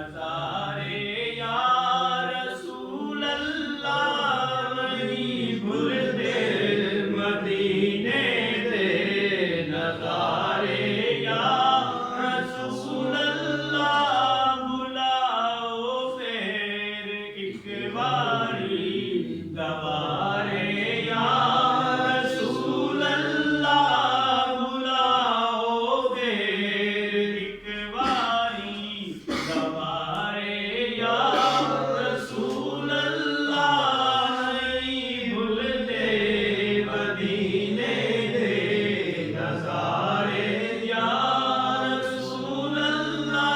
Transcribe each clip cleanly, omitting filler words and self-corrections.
नज़ारे या रसूल अल्लाह नहीं भूलते मदीने दे नज़ारे या रसूल अल्लाह बुलाओ फिर एक बारी गवारे या रसूल अल्लाह बुलाओ फिर एक बारी गवारे या रसूल अल्लाह नहीं भूलते मदीने दे नज़ारे या रसूल अल्लाह।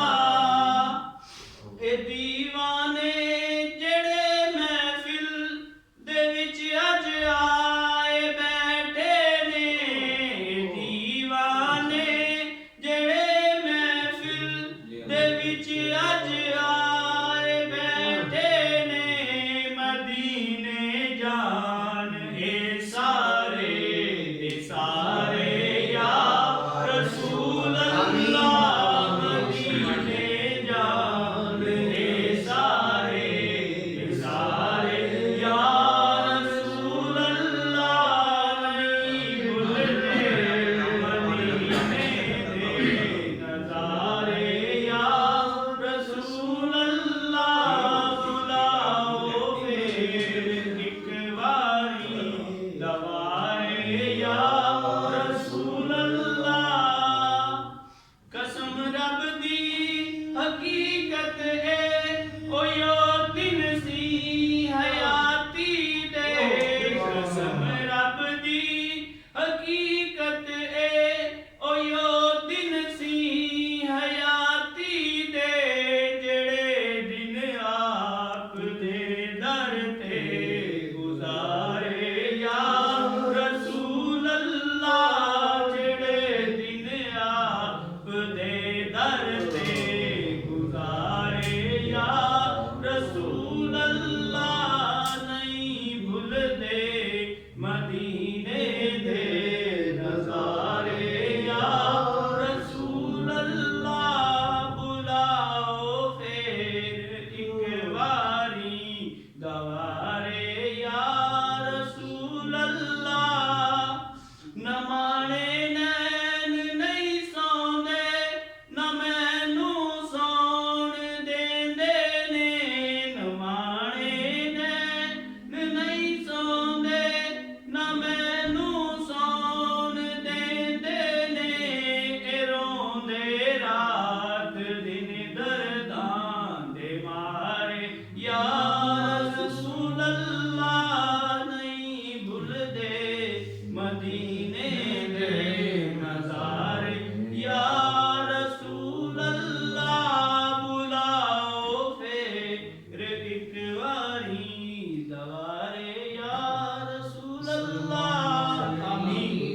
ए दीवाने जेड़े महफिल दे विच अज आए बैठे ने, दीवाने जेड़े महफिल दे विच अज